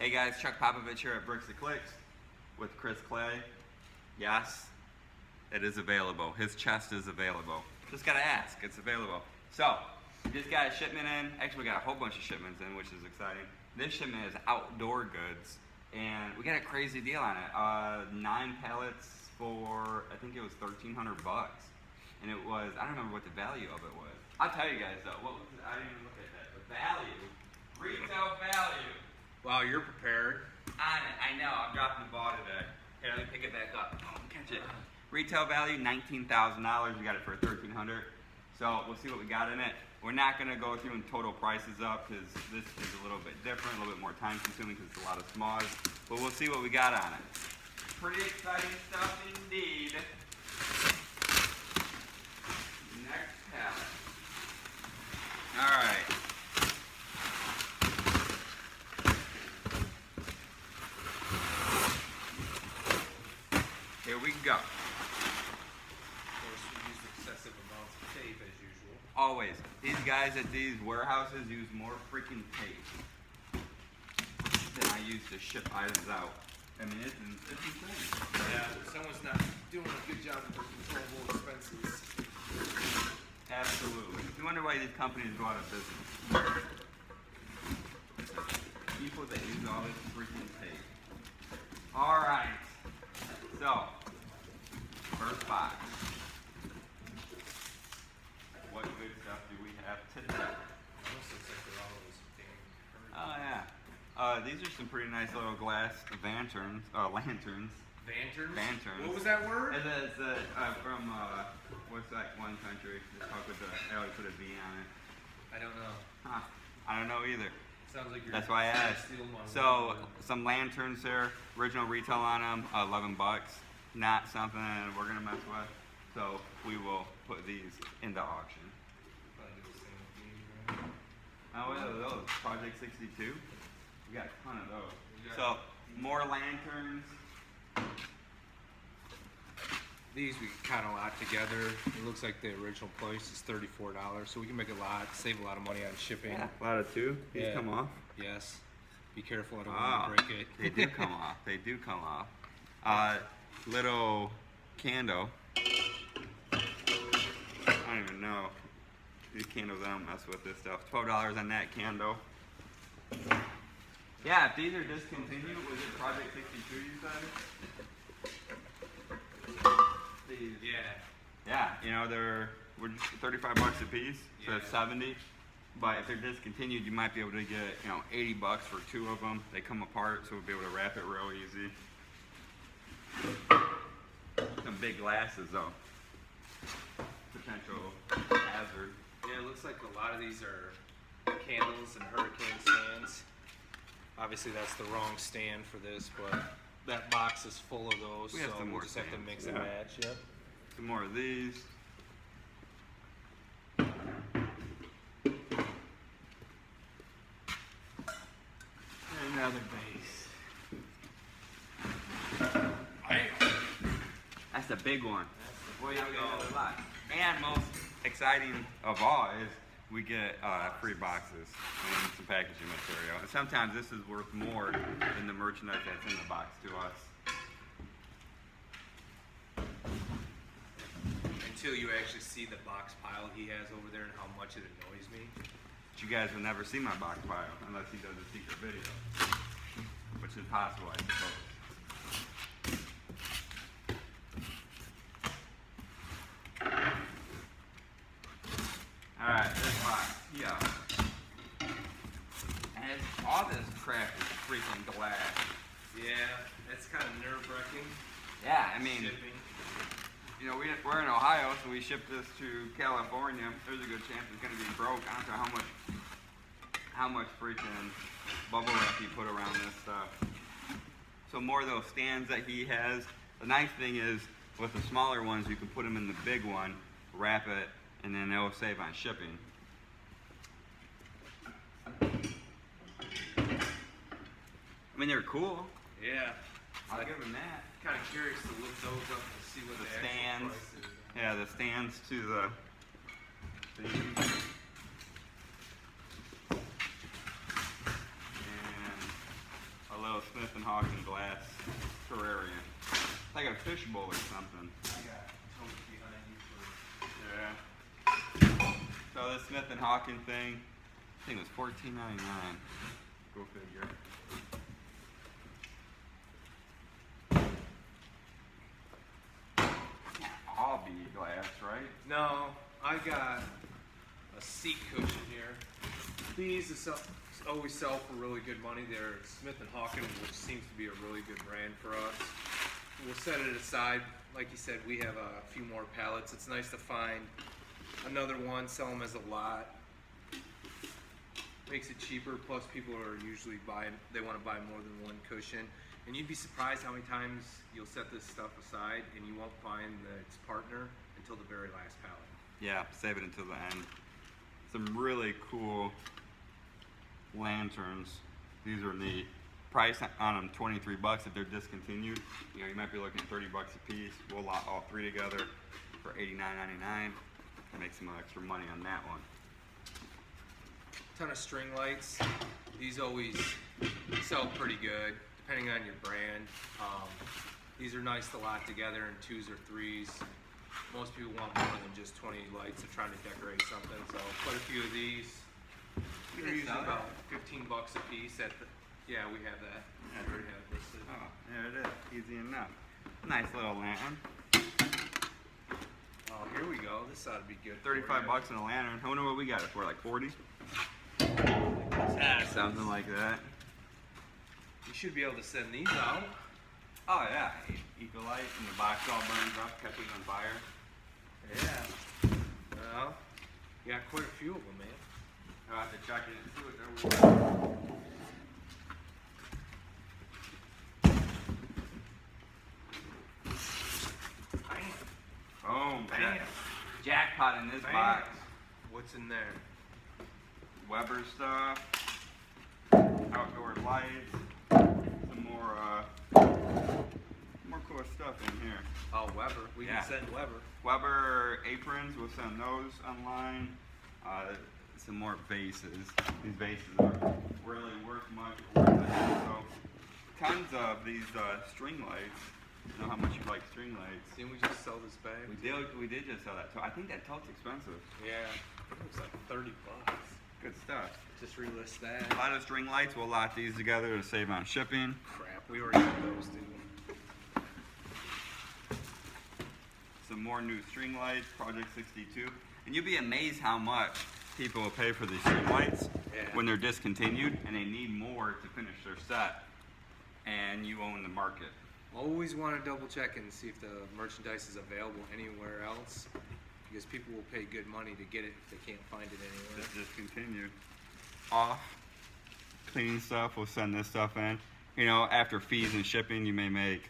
Hey guys, Chuckpopovich here at Bricks and Clicks with Chris Clay. Yes, it is available. His chest is available. Just gotta ask, it's available. So, we just got a shipment in. Actually, we got a whole bunch of shipments in, which is exciting. This shipment is outdoor goods, and we got a crazy deal on it. 9 pallets for, I think it was $1,300. And it was, I don't remember what the value of it was. I'll tell you guys though, what was it? I didn't even look at that. The value, retail value. Wow, you're prepared. On it, I know, I'm dropping the ball today. Here, let me pick it back up. Oh, catch it. Retail value, $19,000. We got it for $1,300. So we'll see what we got in it. We're not gonna go through and total prices up because this is a little bit different, a little bit more time consuming because it's a lot of smalls. But we'll see what we got on it. Pretty exciting stuff indeed. Next pallet. All right. Here we go. Of course, we use excessive amounts of tape as usual. Always. These guys at these warehouses use more freaking tape than I use to ship items out. I mean, it's insane. Yeah, someone's not doing a good job with their controllable expenses. Absolutely. You wonder why these companies go out of business. People that use all this freaking tape. All right. So, first box. What good stuff do we have today? Almost looks like they're all those damn Oh yeah. These are some pretty nice little glass lanterns. Lanterns? Lanterns. What was that word? And it's from what's that one country? They talk with they always put a V on it. I don't know. Huh. I don't know either. Sounds like you're That's why I asked. So some lanterns there, original retail on them, $11. Not something we're gonna mess with. So we will put these into auction. Probably do the same with these, right? Oh, what are those? Project 62. We got a ton of those. Yeah. So more lanterns. These we kind of lot together. It looks like the original price is $34, so we can make a lot, save a lot of money on shipping. Yeah, a lot of two. These Yeah. come off. Yes. Be careful, I don't want to break it. They do come off. They do come off. Little candle. I don't even know. These candles, I don't mess with this stuff. $12 on that candle. Yeah, if these are discontinued, was it Project 62 you said? These. Yeah, you know, we're just $35 a piece, so it's 70. But if they're discontinued, you might be able to get, you know, $80 for 2 of them. They come apart, so we'll be able to wrap it real easy. Some big glasses, though. Potential hazard. Yeah, it looks like a lot of these are candles and hurricane stands. Obviously, that's the wrong stand for this, but that box is full of those, We have so some we'll more just have to stands, mix yeah. and match. Yep. Some more of these. And another base. That's the big one. Boy, you get a lot. And most exciting of all is we get free boxes and some packaging material. And sometimes this is worth more than the merchandise that's in the box to us. Until you actually see the box pile he has over there and how much it annoys me. But you guys will never see my box pile unless he does a secret video, which is possible, I suppose. Alright, this box, yeah. And all this crap is freaking glass. Yeah, that's kind of nerve-wracking. Yeah, I mean, Shipping. you know, we're in Ohio, so we ship this to California. There's a good chance it's gonna be broke. I don't know how much freaking bubble wrap he put around this stuff. So more of those stands that he has. The nice thing is, with the smaller ones, you can put them in the big one, wrap it, and then they'll save on shipping. I mean, they're cool. Yeah. I'll give them that. Kind of curious to look those up and see what The the actual stands. price is. Yeah, the stands to the thing. And a fishbowl or something. I got totes behind you for. Yeah. So this Smith and Hawken thing, I think it was $14.99. Go figure. Can't all be glass, right? No, I got a seat cushion here. These always sell for really good money. They're Smith and Hawken, which seems to be a really good brand for us. We'll set it aside. Like you said, we have a few more pallets. It's nice to find another one, sell them as a lot. Makes it cheaper, plus people are usually buying, they want to buy more than one cushion. And you'd be surprised how many times you'll set this stuff aside and you won't find its partner until the very last pallet. Yeah, save it until the end. Some really cool lanterns. These are neat. Price on them $23 if they're discontinued. You know, you might be looking at $30 a piece. We'll lot all three together for $89.99. Make some extra money on that one. Ton of string lights. These always sell pretty good, depending on your brand. These are nice to lot together in 2s or 3s. Most people want more than just 20 lights. They're trying to decorate something, so quite a few of these. They're usually about $15 a piece at the, yeah, we have that. I already have it listed. Oh, there it is. Easy enough. Nice little lantern. Oh, here we go. This ought to be good. $35 in a lantern. I wonder what we got it for, like 40? Something like that. You should be able to send these out. Oh yeah, Ecolite and the box all burns up, catches on fire. Yeah. Well, you got quite a few of them, man. I'll have to check it and see what they're worth. Boom, Bam. jackpot in this Bam. box. What's in there? Weber stuff, outdoor lights, some more cool stuff in here. Oh, Weber. We Yeah. can send Weber. Weber aprons, we'll send those online. Some more vases. These vases are really worth much. So, tons of these string lights. You know how much you like string lights. Didn't we just sell this bag? We did just sell that. So I think that tote's expensive. Yeah. It was like $30. Good stuff. Just relist that. A lot of string lights. We'll lot these together to save on shipping. Crap, we already have those too. Some more new string lights, Project 62. And you'll be amazed how much people will pay for these string lights when they're discontinued and they need more to finish their set. And you own the market. Always want to double check and see if the merchandise is available anywhere else, because people will pay good money to get it if they can't find it anywhere. Just discontinued. Off. Cleaning stuff, we'll send this stuff in. You know, after fees and shipping, you may make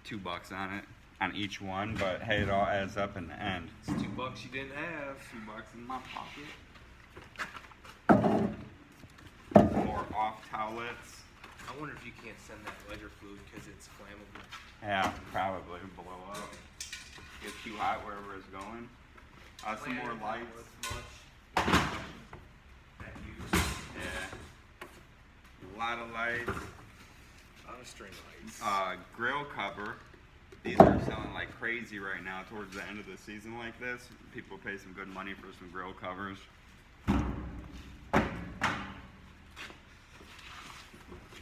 $2 on it, on each one, but hey, it all adds up in the end. It's $2 you didn't have. $2 in my pocket. More off towelettes. I wonder if you can't send that lighter fluid because it's flammable. Yeah, probably blow up. Get too hot wherever it's going. Some more lights. Yeah. A lot of lights. A lot of string lights. Grill cover. These are selling like crazy right now towards the end of the season like this. People pay some good money for some grill covers.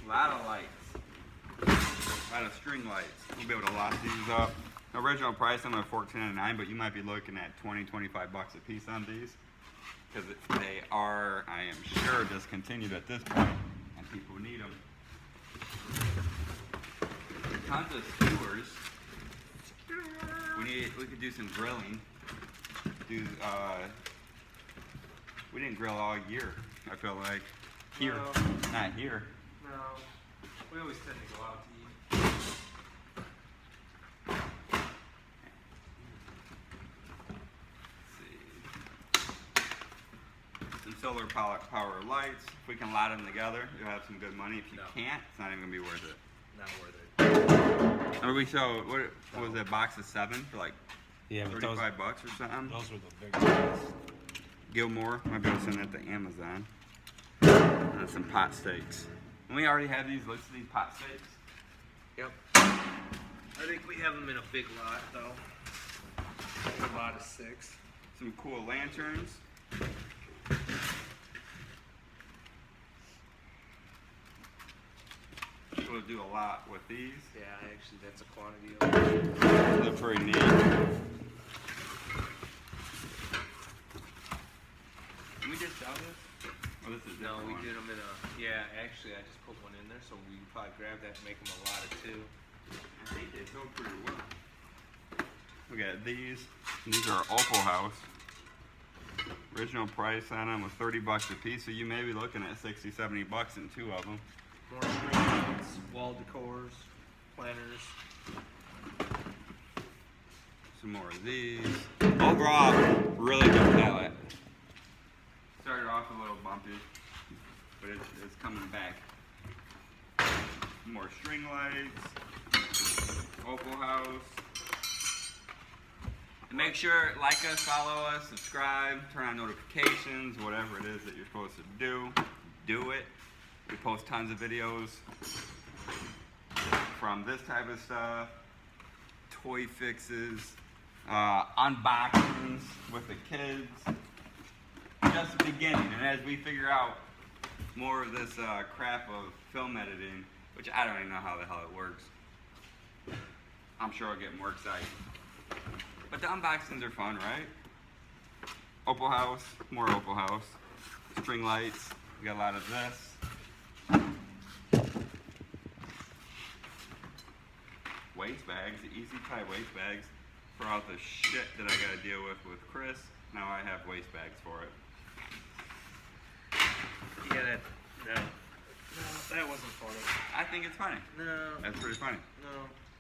A lot of lights. A lot of string lights. We'll be able to lock these up. The original price on them are $14.99, but you might be looking at $20, $25 a piece on these. Because they are, I am sure, discontinued at this point, and people need them. Tons of skewers. We could do some grilling. We didn't grill all year, I feel like. Here, No. not here. No, we always tend to go out to eat. Some solar power lights. If we can lot them together, you'll have some good money. If you can't, it's not even gonna be worth it. Not worth it. Or we sell what was it, a box of 7 for like Yeah, but $35 or something. those were the big ones. Gilmore, might be able to send that to Amazon. And some pot steaks. And we already have these listed, these pot steaks. Yep. I think we have them in a big lot though. A lot of 6. Some cool lanterns. We'll do a lot with these. Yeah, actually that's a quantity of them. They're pretty neat. Can we just sell this? Oh, this is a No, different we one. did them in a, yeah, actually I just put one in there so we can probably grab that and make them a lot of 2. I think they go pretty well. Look at these. These are Opalhouse. Original price on them was $30 a piece, so you may be looking at 60, 70 bucks in 2 of them. More string lights, wall decors, planters. Some more of these. Overall, really good pallet. Started off a little bumpy, but it's coming back. More string lights. Opalhouse. And make sure, like us, follow us, subscribe, turn on notifications, whatever it is that you're supposed to do it. We post tons of videos from this type of stuff, toy fixes, unboxings with the kids. Just the beginning, and as we figure out more of this crap of film editing, which I don't even know how the hell it works, I'm sure I'll get more excited. But the unboxings are fun, right? Opalhouse, more Opalhouse. String lights, we got a lot of this. Waste bags, easy tie waste bags for all the shit that I gotta deal with Chris. Now I have waste bags for it. Yeah, no, that wasn't funny. I think it's funny. No, That's pretty funny. no.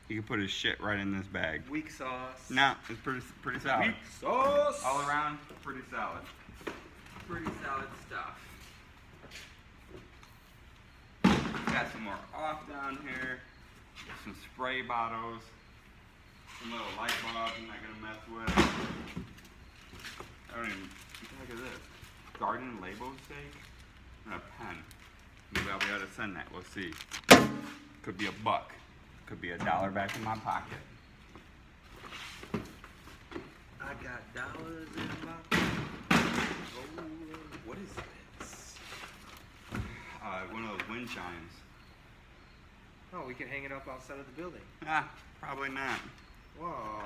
You can put his shit right in this bag. Weak sauce. No, it's pretty solid. Weak sauce. All around, pretty solid. Pretty solid stuff. Got some more off down here. Some spray bottles. Some little light bulbs I'm not gonna mess with. I don't even, what the heck is this? Garden label stake? And a pen. Maybe I'll be able to send that, we'll see. Could be $1. Could be $1 back in my pocket. I got dollars in my pocket. Oh, what is this? One of those wind chimes. Oh, we can hang it up outside of the building. Ah, probably not. Whoa.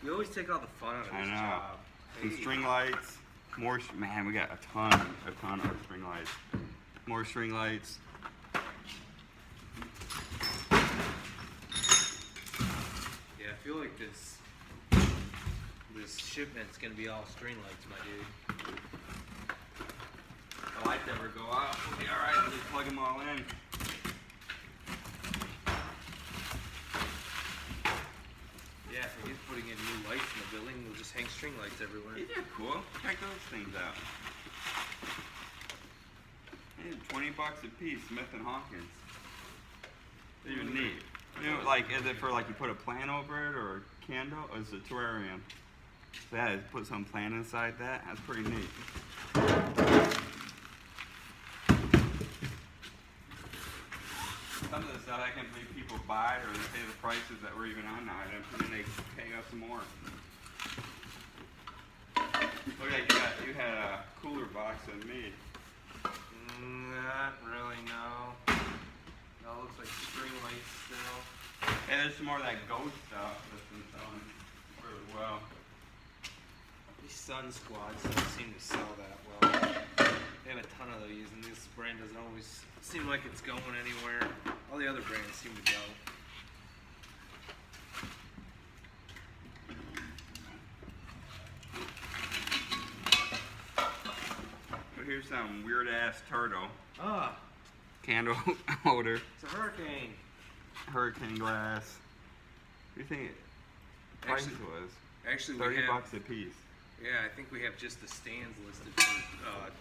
We always take all the fun out of I this know. job. Some Hey. string lights. More, man, we got a ton of string lights. More string lights. Yeah, I feel like this shipment's gonna be all string lights, my dude. The lights ever go out, we'll be alright, we'll just plug them all in. Yeah, if we get putting in new lights in the building, we'll just hang string lights everywhere. These are cool. Check those things out. Hey, $20 a piece, Smith and Hawkins. They're even neat. You know, like, is it for like you put a plant over it or a candle? Or is it a terrarium? So yeah, just put some plant inside that. That's pretty neat. Some of the stuff I can't believe people buy or they pay the prices that we're even on now, and then they pay us some more. Look like you had a cooler box than me. Not really, no. That looks like string lights still. And there's some more of that ghost stuff that's been selling really well. These Sun Squads don't seem to sell that well. They have a ton of these, and this brand doesn't always seem like it's going anywhere. All the other brands seem to go. But here's some weird ass turtle. Ah, Candle holder. it's a hurricane. Hurricane glass. What do you think the price Actually- was? Actually, we 30 have. bucks a piece. Yeah, I think we have just the stands listed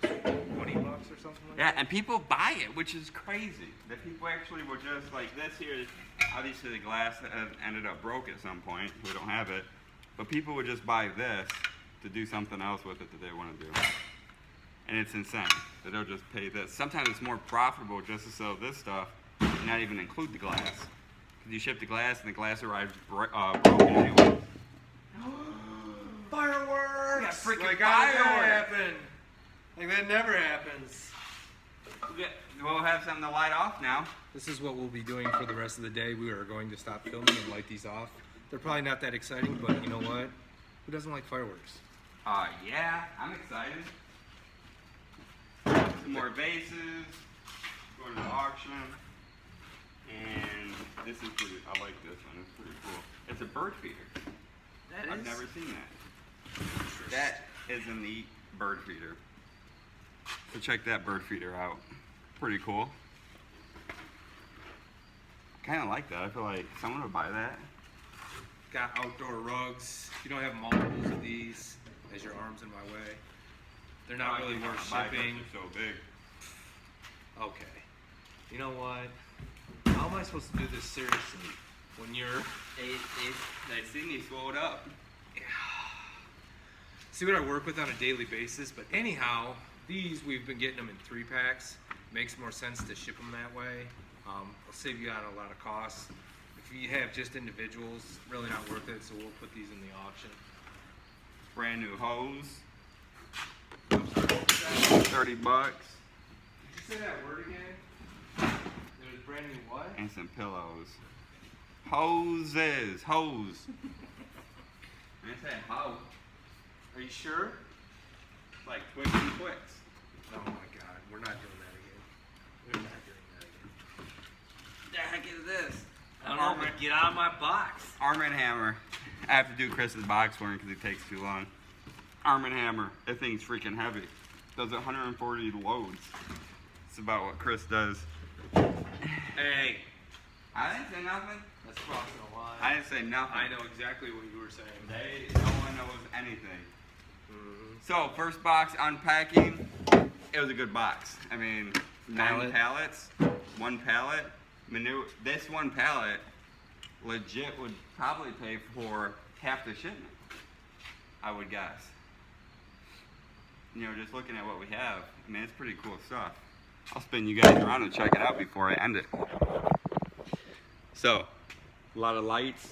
for $20 or something like Yeah, that. and people buy it, which is crazy. That people actually will just like this here. Obviously, the glass ended up broke at some point. We don't have it, but people would just buy this to do something else with it that they want to do. And it's insane that they'll just pay this. Sometimes it's more profitable just to sell this stuff and not even include the glass. You ship the glass, and the glass arrives broken anyway. Fireworks! Yeah, freaking like how did that fireworks. happen? Like that never happens. We'll have something to light off now. This is what we'll be doing for the rest of the day. We are going to stop filming and light these off. They're probably not that exciting, but you know what? Who doesn't like fireworks? Yeah, I'm excited. Some more vases. Going to the auction. And this is pretty, I like this one. It's pretty cool. It's a bird feeder. I've never seen that. That is a neat bird feeder. So check that bird feeder out. Pretty cool. Kind of like that. I feel like someone would buy that. Got outdoor rugs. If you don't have multiples of these, as your arm's in my way, they're not really worth shipping. So big. Okay. You know what? How am I supposed to do this seriously when you're... They see me swelled up. See what I work with on a daily basis, but anyhow, these we've been getting them in 3-packs. Makes more sense to ship them that way. It'll save you on a lot of costs. If you have just individuals, really not worth it, so we'll put these in the auction. Brand new hose. 30 bucks. Did you say that word again? There's brand new what? And some pillows. Hoses. Hose. I said hoe. Are you sure? Like Twix and Twix. Oh my god, we're not doing that again. We're not doing that again. The heck is this? I don't know, but get out of my box. Arm and Hammer. I have to do Chris's box for him because it takes too long. Arm and Hammer. That thing's freaking heavy. Does 140 loads. It's about what Chris does. Hey, I didn't say nothing. That's crossing a line. I didn't say nothing. I know exactly what you were saying. No one knows anything. So, first box unpacking. It was a good box. I mean, 9 pallets, 1 pallet. This 1 pallet legit would probably pay for half the shipment, I would guess. You know, just looking at what we have, I mean, it's pretty cool stuff. I'll spin you guys around and check it out before I end it. So, a lot of lights.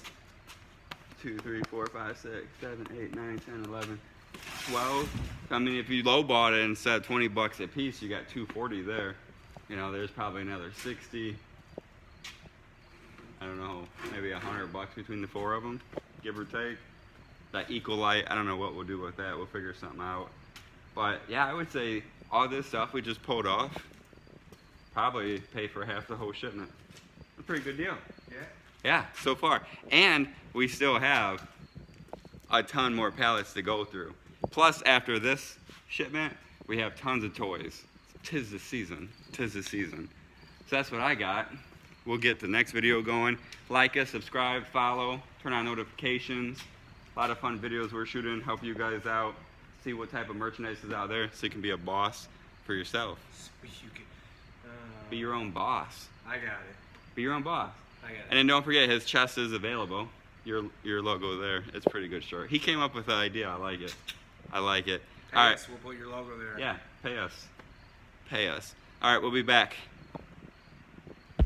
2, 3, 4, 5, 6, 7, 8, 9, 10, 11, 12. I mean, if you lowballed it instead of 20 bucks a piece, you got 240 there. You know, there's probably another 60. I don't know, maybe 100 bucks between the 4 of them, give or take. That equal light, I don't know what we'll do with that. We'll figure something out. But yeah, I would say all this stuff we just pulled off probably pay for half the whole shipment. A pretty good deal. Yeah? Yeah, so far. And we still have a ton more pallets to go through. Plus, after this shipment, we have tons of toys. Tis the season. Tis the season. So that's what I got. We'll get the next video going. Like us, subscribe, follow, turn on notifications. A lot of fun videos we're shooting, help you guys out, see what type of merchandise is out there so you can be a boss for yourself. Be your own boss. I got it. Be your own boss. I got it. And then don't forget, his chest is available. Your logo there. It's a pretty good shirt. He came up with the idea. I like it. I like it. Pay All right. us, we'll put your logo there. Yeah, pay us. Pay us. All right, we'll be back.